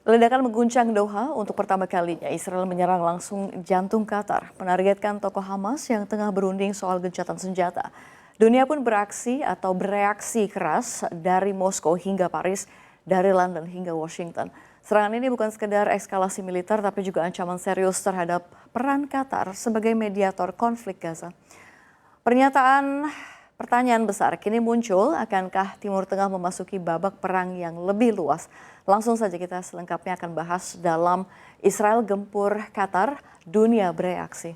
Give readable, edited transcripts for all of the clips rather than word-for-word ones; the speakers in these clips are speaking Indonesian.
Ledakan mengguncang Doha untuk pertama kalinya. Israel menyerang langsung jantung Qatar, menargetkan tokoh Hamas yang tengah berunding soal gencatan senjata. Dunia pun bereaksi keras dari Moskow hingga Paris, dari London hingga Washington. Serangan ini bukan sekedar eskalasi militer, tapi juga ancaman serius terhadap peran Qatar sebagai mediator konflik Gaza. Pertanyaan besar kini muncul, akankah Timur Tengah memasuki babak perang yang lebih luas? Langsung saja kita selengkapnya akan bahas dalam Israel gempur Qatar, dunia bereaksi.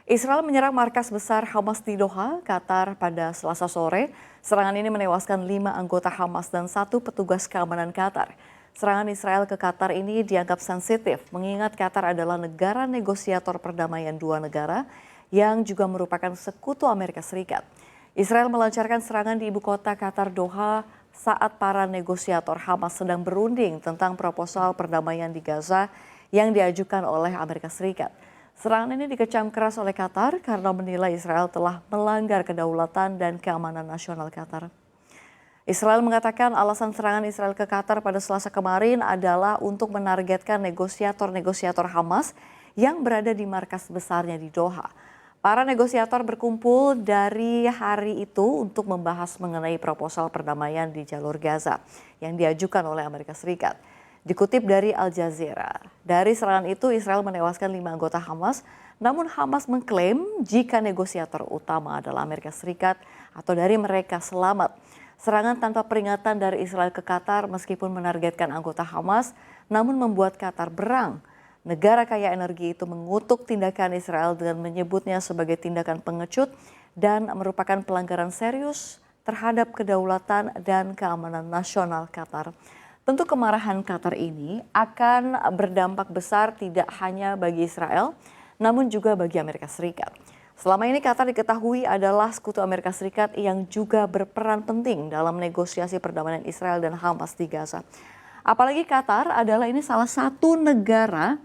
Israel menyerang markas besar Hamas di Doha, Qatar pada Selasa sore. Serangan ini menewaskan 5 anggota Hamas dan 1 petugas keamanan Qatar. Serangan Israel ke Qatar ini dianggap sensitif, mengingat Qatar adalah negara negosiator perdamaian dua negara yang juga merupakan sekutu Amerika Serikat. Israel melancarkan serangan di ibu kota Qatar Doha saat para negosiator Hamas sedang berunding tentang proposal perdamaian di Gaza yang diajukan oleh Amerika Serikat. Serangan ini dikecam keras oleh Qatar karena menilai Israel telah melanggar kedaulatan dan keamanan nasional Qatar. Israel mengatakan alasan serangan Israel ke Qatar pada Selasa kemarin adalah untuk menargetkan negosiator-negosiator Hamas yang berada di markas besarnya di Doha. Para negosiator berkumpul dari hari itu untuk membahas mengenai proposal perdamaian di jalur Gaza yang diajukan oleh Amerika Serikat. Dikutip dari Al Jazeera, dari serangan itu Israel menewaskan 5 anggota Hamas, namun Hamas mengklaim jika negosiator utama adalah Amerika Serikat atau dari mereka selamat. Serangan tanpa peringatan dari Israel ke Qatar meskipun menargetkan anggota Hamas, namun membuat Qatar berang. Negara kaya energi itu mengutuk tindakan Israel dengan menyebutnya sebagai tindakan pengecut dan merupakan pelanggaran serius terhadap kedaulatan dan keamanan nasional Qatar. Tentu kemarahan Qatar ini akan berdampak besar tidak hanya bagi Israel, namun juga bagi Amerika Serikat. Selama ini Qatar diketahui adalah sekutu Amerika Serikat yang juga berperan penting dalam negosiasi perdamaian Israel dan Hamas di Gaza. Apalagi Qatar adalah ini salah satu negara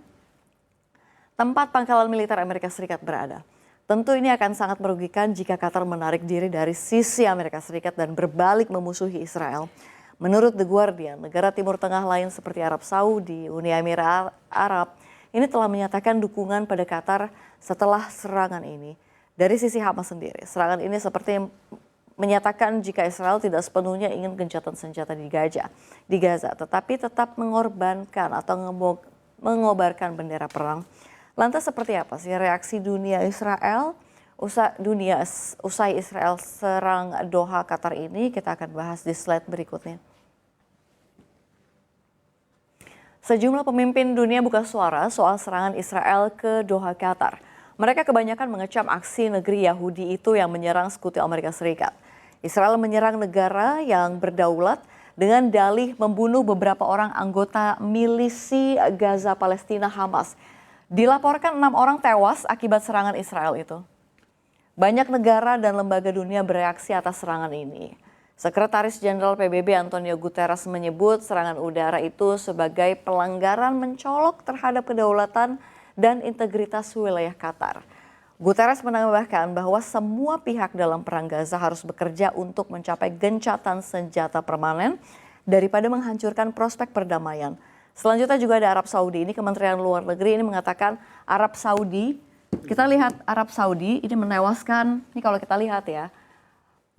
tempat pangkalan militer Amerika Serikat berada. Tentu ini akan sangat merugikan jika Qatar menarik diri dari sisi Amerika Serikat dan berbalik memusuhi Israel. Menurut The Guardian, negara Timur Tengah lain seperti Arab Saudi, Uni Emirat Arab, ini telah menyatakan dukungan pada Qatar setelah serangan ini. Dari sisi Hamas sendiri, serangan ini seperti menyatakan jika Israel tidak sepenuhnya ingin gencatan senjata di Gaza, tetapi tetap mengorbankan atau mengobarkan bendera perang. Lantas seperti apa sih reaksi dunia Israel usai Israel serang Doha Qatar ini? Kita akan bahas di slide berikutnya. Sejumlah pemimpin dunia buka suara soal serangan Israel ke Doha Qatar. Mereka kebanyakan mengecam aksi negeri Yahudi itu yang menyerang sekutu Amerika Serikat. Israel menyerang negara yang berdaulat dengan dalih membunuh beberapa orang anggota milisi Gaza Palestina Hamas. Dilaporkan 6 orang tewas akibat serangan Israel itu. Banyak negara dan lembaga dunia bereaksi atas serangan ini. Sekretaris Jenderal PBB Antonio Guterres menyebut serangan udara itu sebagai pelanggaran mencolok terhadap kedaulatan dan integritas wilayah Qatar. Guterres menambahkan bahwa semua pihak dalam perang Gaza harus bekerja untuk mencapai gencatan senjata permanen daripada menghancurkan prospek perdamaian. Selanjutnya juga ada Arab Saudi. Ini Kementerian Luar Negeri ini mengatakan Arab Saudi, kita lihat Arab Saudi ini menewaskan, ini kalau kita lihat ya,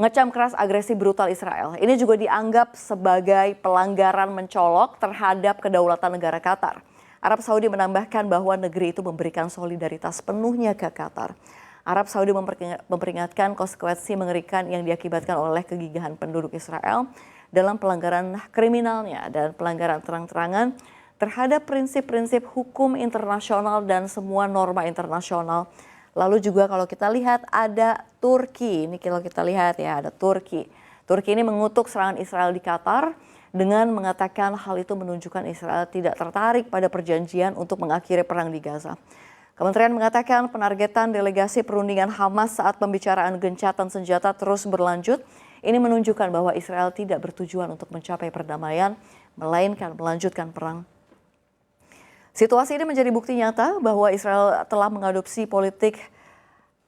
ngecam keras agresi brutal Israel. Ini juga dianggap sebagai pelanggaran mencolok terhadap kedaulatan negara Qatar. Arab Saudi menambahkan bahwa negeri itu memberikan solidaritas penuhnya ke Qatar. Arab Saudi memperingatkan konsekuensi mengerikan yang diakibatkan oleh kegigihan penduduk Israel dalam pelanggaran kriminalnya dan pelanggaran terang-terangan terhadap prinsip-prinsip hukum internasional dan semua norma internasional. Lalu juga kalau kita lihat ada Turki, ini kalau kita lihat ya ada Turki. Turki ini mengutuk serangan Israel di Qatar dengan mengatakan hal itu menunjukkan Israel tidak tertarik pada perjanjian untuk mengakhiri perang di Gaza. Kementerian mengatakan penargetan delegasi perundingan Hamas saat pembicaraan gencatan senjata terus berlanjut. Ini menunjukkan bahwa Israel tidak bertujuan untuk mencapai perdamaian, melainkan melanjutkan perang. Situasi ini menjadi bukti nyata bahwa Israel telah mengadopsi politik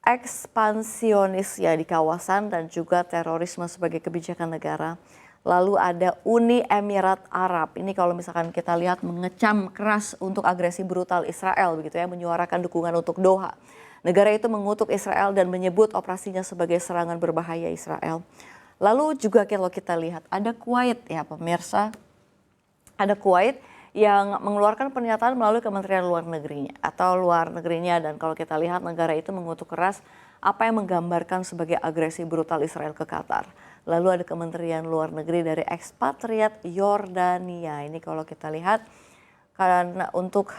ekspansionis ya di kawasan dan juga terorisme sebagai kebijakan negara. Lalu ada Uni Emirat Arab. Ini kalau misalkan kita lihat mengecam keras untuk agresi brutal Israel begitu ya, menyuarakan dukungan untuk Doha. Negara itu mengutuk Israel dan menyebut operasinya sebagai serangan berbahaya Israel. Lalu juga kalau kita lihat ada Kuwait ya pemirsa. Ada Kuwait yang mengeluarkan pernyataan melalui Kementerian Luar Negerinya dan kalau kita lihat negara itu mengutuk keras apa yang menggambarkan sebagai agresi brutal Israel ke Qatar. Lalu ada Kementerian Luar Negeri dari ekspatriat Yordania. Ini kalau kita lihat karena untuk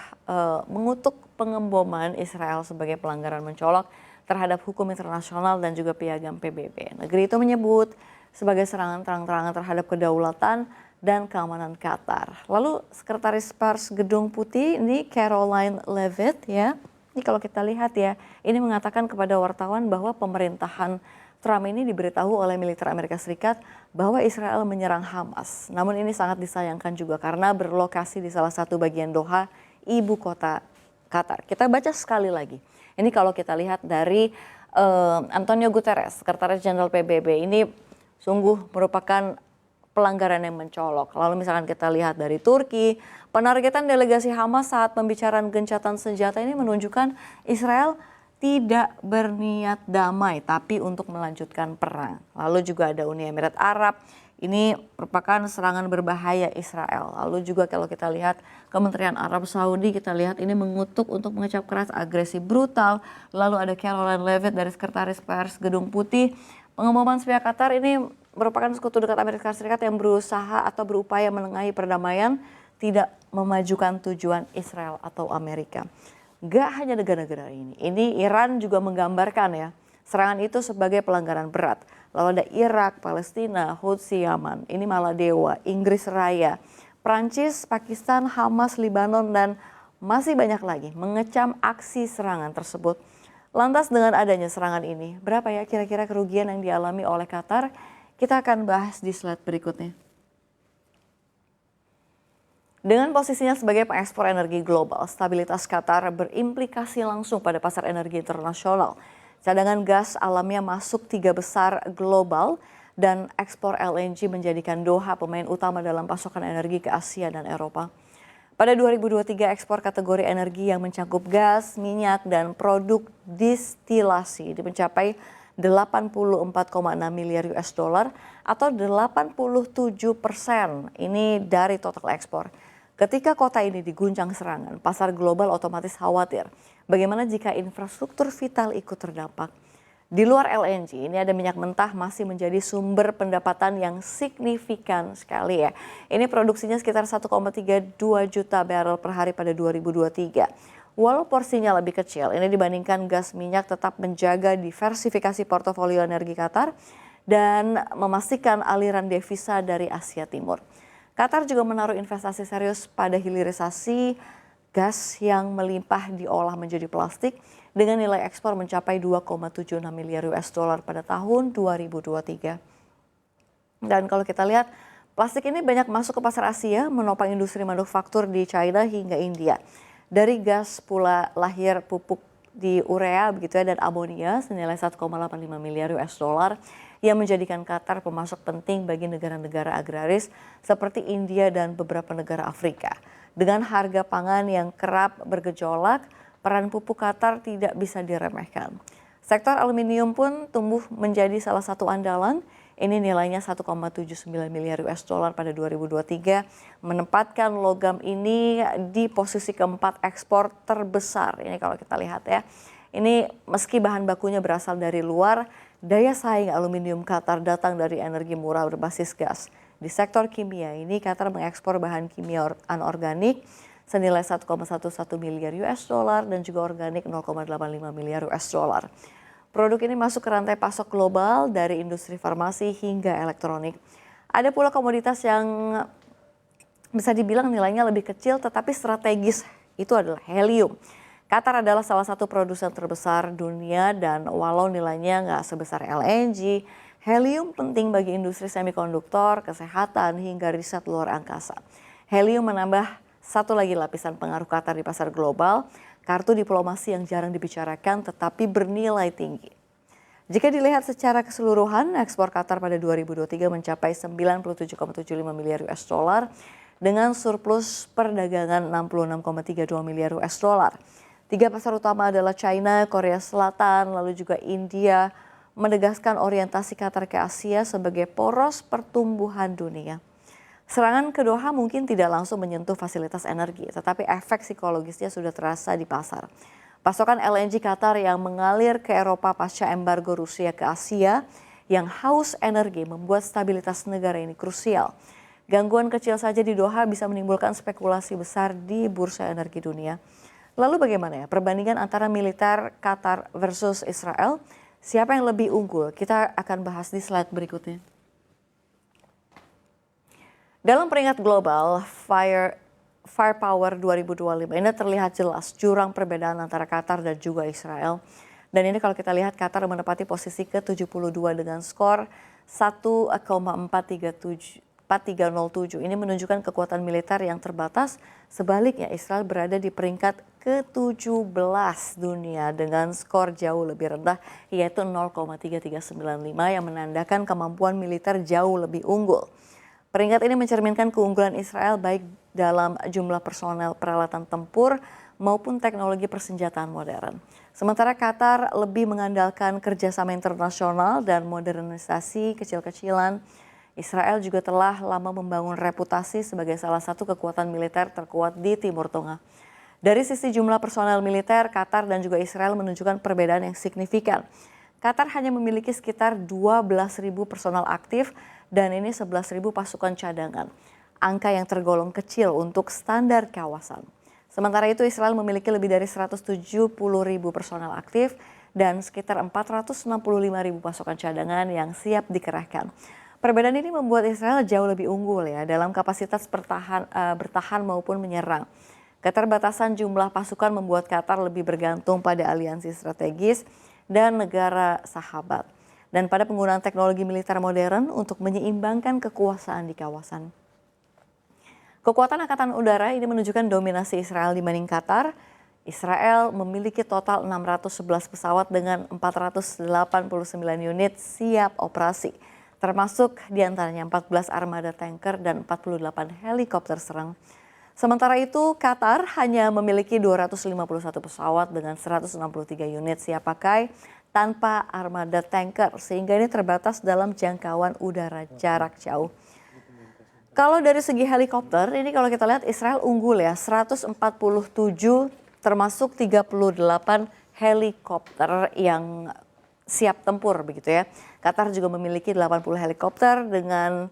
mengutuk pengeboman Israel sebagai pelanggaran mencolok terhadap hukum internasional dan juga piagam PBB. Negeri itu menyebut sebagai serangan terang-terangan terhadap kedaulatan dan keamanan Qatar. Lalu Sekretaris Pers Gedung Putih ini Caroline Leavitt ya. Ini kalau kita lihat ya, ini mengatakan kepada wartawan bahwa pemerintahan Trump ini diberitahu oleh militer Amerika Serikat bahwa Israel menyerang Hamas. Namun ini sangat disayangkan juga karena berlokasi di salah satu bagian Doha, ibu kota Qatar. Kita baca sekali lagi. Ini kalau kita lihat dari Antonio Guterres, Sekretaris Jenderal PBB, ini sungguh merupakan pelanggaran yang mencolok. Lalu misalkan kita lihat dari Turki, penargetan delegasi Hamas saat pembicaraan gencatan senjata ini menunjukkan Israel tidak berniat damai tapi untuk melanjutkan perang. Lalu juga ada Uni Emirat Arab, ini merupakan serangan berbahaya Israel. Lalu juga kalau kita lihat Kementerian Arab Saudi, kita lihat ini mengutuk untuk mengecap keras agresi brutal. Lalu ada Caroline Leavitt dari Sekretaris Pers Gedung Putih. Pengeboman sepihak Qatar ini merupakan sekutu dekat Amerika Serikat yang berusaha atau berupaya menengahi perdamaian, tidak memajukan tujuan Israel atau Amerika. Gak hanya negara-negara ini Iran juga menggambarkan ya, serangan itu sebagai pelanggaran berat. Lalu ada Irak, Palestina, Houthi, Yaman, ini Maladewa, Inggris Raya, Prancis, Pakistan, Hamas, Libanon, dan masih banyak lagi mengecam aksi serangan tersebut. Lantas dengan adanya serangan ini, berapa ya kira-kira kerugian yang dialami oleh Qatar? Kita akan bahas di slide berikutnya. Dengan posisinya sebagai pengekspor energi global, stabilitas Qatar berimplikasi langsung pada pasar energi internasional. Cadangan gas alamnya masuk 3 besar global dan ekspor LNG menjadikan Doha pemain utama dalam pasokan energi ke Asia dan Eropa. Pada 2023, ekspor kategori energi yang mencakup gas, minyak, dan produk distilasi mencapai 84,6 miliar US dollar atau 87% ini dari total ekspor. Ketika kota ini diguncang serangan, pasar global otomatis khawatir. Bagaimana jika infrastruktur vital ikut terdampak? Di luar LNG, ini ada minyak mentah masih menjadi sumber pendapatan yang signifikan sekali ya. Ini produksinya sekitar 1,32 juta barrel per hari pada 2023. Walau porsinya lebih kecil, ini dibandingkan gas minyak tetap menjaga diversifikasi portofolio energi Qatar dan memastikan aliran devisa dari Asia Timur. Qatar juga menaruh investasi serius pada hilirisasi gas yang melimpah diolah menjadi plastik dengan nilai ekspor mencapai 2,76 miliar US dollar pada tahun 2023. Dan kalau kita lihat, plastik ini banyak masuk ke pasar Asia, menopang industri manufaktur di China hingga India. Dari gas pula lahir pupuk di urea begitu ya dan amonia senilai 1,85 miliar US dollar yang menjadikan Qatar pemasok penting bagi negara-negara agraris seperti India dan beberapa negara Afrika. Dengan harga pangan yang kerap bergejolak, peran pupuk Qatar tidak bisa diremehkan. Sektor aluminium pun tumbuh menjadi salah satu andalan. Ini nilainya 1,79 miliar US dollar pada 2023, menempatkan logam ini di posisi keempat ekspor terbesar. Ini kalau kita lihat ya. Ini meski bahan bakunya berasal dari luar, daya saing aluminium Qatar datang dari energi murah berbasis gas. Di sektor kimia ini Qatar mengekspor bahan kimia anorganik senilai 1,11 miliar US dollar dan juga organik 0,85 miliar US dollar. Produk ini masuk ke rantai pasok global dari industri farmasi hingga elektronik. Ada pula komoditas yang bisa dibilang nilainya lebih kecil tetapi strategis, itu adalah helium. Qatar adalah salah satu produsen terbesar dunia dan walau nilainya nggak sebesar LNG, helium penting bagi industri semikonduktor, kesehatan hingga riset luar angkasa. Helium menambah satu lagi lapisan pengaruh Qatar di pasar global, kartu diplomasi yang jarang dibicarakan tetapi bernilai tinggi. Jika dilihat secara keseluruhan, ekspor Qatar pada 2023 mencapai 97,75 miliar US dollar dengan surplus perdagangan 66,32 miliar US dollar. Tiga pasar utama adalah China, Korea Selatan, lalu juga India, menegaskan orientasi Qatar ke Asia sebagai poros pertumbuhan dunia. Serangan ke Doha mungkin tidak langsung menyentuh fasilitas energi, tetapi efek psikologisnya sudah terasa di pasar. Pasokan LNG Qatar yang mengalir ke Eropa pasca embargo Rusia ke Asia yang haus energi membuat stabilitas negara ini krusial. Gangguan kecil saja di Doha bisa menimbulkan spekulasi besar di bursa energi dunia. Lalu bagaimana ya perbandingan antara militer Qatar versus Israel? Siapa yang lebih unggul? Kita akan bahas di slide berikutnya. Dalam peringkat global, Firepower 2025 ini terlihat jelas jurang perbedaan antara Qatar dan juga Israel. Dan ini kalau kita lihat Qatar menempati posisi ke-72 dengan skor 1,4307. Ini menunjukkan kekuatan militer yang terbatas. Sebaliknya Israel berada di peringkat ke-17 dunia dengan skor jauh lebih rendah yaitu 0,3395 yang menandakan kemampuan militer jauh lebih unggul. Peringkat ini mencerminkan keunggulan Israel baik dalam jumlah personel peralatan tempur maupun teknologi persenjataan modern. Sementara Qatar lebih mengandalkan kerjasama internasional dan modernisasi kecil-kecilan. Israel juga telah lama membangun reputasi sebagai salah satu kekuatan militer terkuat di Timur Tengah. Dari sisi jumlah personel militer, Qatar dan juga Israel menunjukkan perbedaan yang signifikan. Qatar hanya memiliki sekitar 12.000 personel aktif dan ini 11.000 pasukan cadangan. Angka yang tergolong kecil untuk standar kawasan. Sementara itu Israel memiliki lebih dari 170.000 personel aktif dan sekitar 465.000 pasukan cadangan yang siap dikerahkan. Perbedaan ini membuat Israel jauh lebih unggul ya dalam kapasitas bertahan maupun menyerang. Keterbatasan jumlah pasukan membuat Qatar lebih bergantung pada aliansi strategis dan negara sahabat. Dan pada penggunaan teknologi militer modern untuk menyeimbangkan kekuasaan di kawasan. Kekuatan Angkatan Udara ini menunjukkan dominasi Israel dibanding Qatar. Israel memiliki total 611 pesawat dengan 489 unit siap operasi. Termasuk diantaranya 14 armada tanker dan 48 helikopter serang. Sementara itu Qatar hanya memiliki 251 pesawat dengan 163 unit siap pakai tanpa armada tanker sehingga ini terbatas dalam jangkauan udara jarak jauh. Kalau dari segi helikopter ini kalau kita lihat Israel unggul ya 147 termasuk 38 helikopter yang siap tempur begitu ya. Qatar juga memiliki 80 helikopter dengan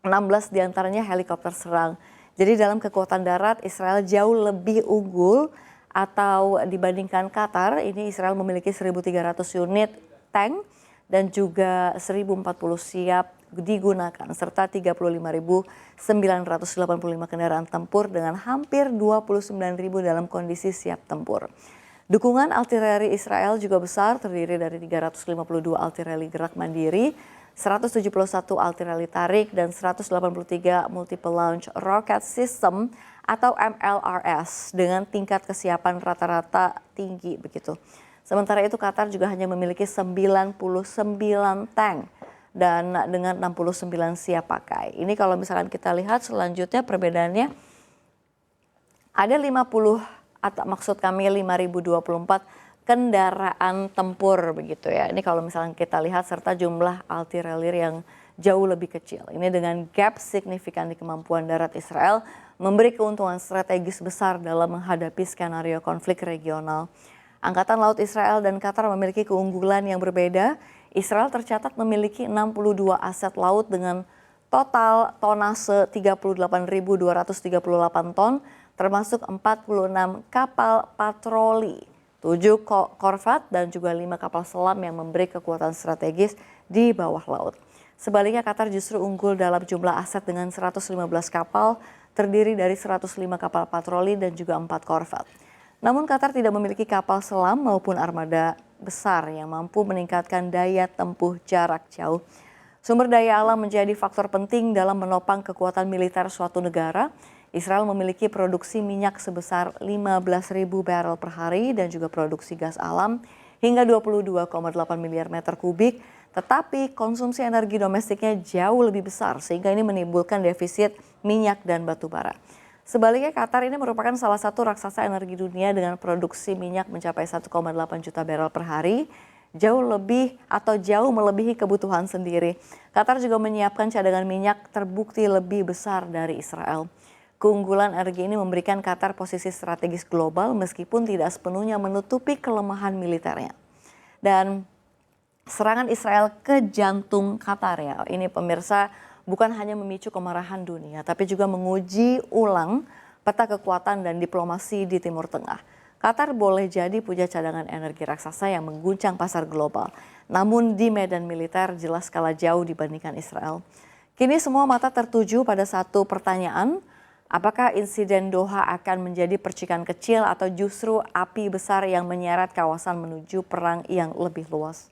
16 diantaranya helikopter serang. Jadi dalam kekuatan darat Israel jauh lebih unggul atau dibandingkan Qatar, ini Israel memiliki 1.300 unit tank dan juga 1.040 siap digunakan serta 35.985 kendaraan tempur dengan hampir 29.000 dalam kondisi siap tempur. Dukungan artileri Israel juga besar, terdiri dari 352 artileri gerak mandiri, 171 artileri tarik dan 183 multiple launch rocket system atau MLRS dengan tingkat kesiapan rata-rata tinggi begitu. Sementara itu Qatar juga hanya memiliki 99 tank dan dengan 69 siap pakai. Ini kalau misalkan kita lihat selanjutnya perbedaannya ada 50 atau maksud kami 5024 kendaraan tempur begitu ya. Ini kalau misalkan kita lihat serta jumlah artileri yang jauh lebih kecil. Ini dengan gap signifikan di kemampuan darat Israel memberi keuntungan strategis besar dalam menghadapi skenario konflik regional. Angkatan Laut Israel dan Qatar memiliki keunggulan yang berbeda. Israel tercatat memiliki 62 aset laut dengan total tonase 38.238 ton, termasuk 46 kapal patroli, 7 korvet dan juga 5 kapal selam yang memberi kekuatan strategis di bawah laut. Sebaliknya Qatar justru unggul dalam jumlah aset dengan 115 kapal, terdiri dari 105 kapal patroli dan juga 4 korvet. Namun Qatar tidak memiliki kapal selam maupun armada besar yang mampu meningkatkan daya tempuh jarak jauh. Sumber daya alam menjadi faktor penting dalam menopang kekuatan militer suatu negara. Israel memiliki produksi minyak sebesar 15.000 barel per hari dan juga produksi gas alam hingga 22,8 miliar meter kubik, tetapi konsumsi energi domestiknya jauh lebih besar sehingga ini menimbulkan defisit minyak dan batu bara. Sebaliknya Qatar ini merupakan salah satu raksasa energi dunia dengan produksi minyak mencapai 1,8 juta barel per hari, jauh melebihi kebutuhan sendiri. Qatar juga menyiapkan cadangan minyak terbukti lebih besar dari Israel. Keunggulan energi ini memberikan Qatar posisi strategis global meskipun tidak sepenuhnya menutupi kelemahan militernya. Dan serangan Israel ke jantung Qatar ya, ini pemirsa bukan hanya memicu kemarahan dunia, tapi juga menguji ulang peta kekuatan dan diplomasi di Timur Tengah. Qatar boleh jadi punya cadangan energi raksasa yang mengguncang pasar global. Namun di medan militer jelas kalah jauh dibandingkan Israel. Kini semua mata tertuju pada satu pertanyaan, apakah insiden Doha akan menjadi percikan kecil atau justru api besar yang menyeret kawasan menuju perang yang lebih luas?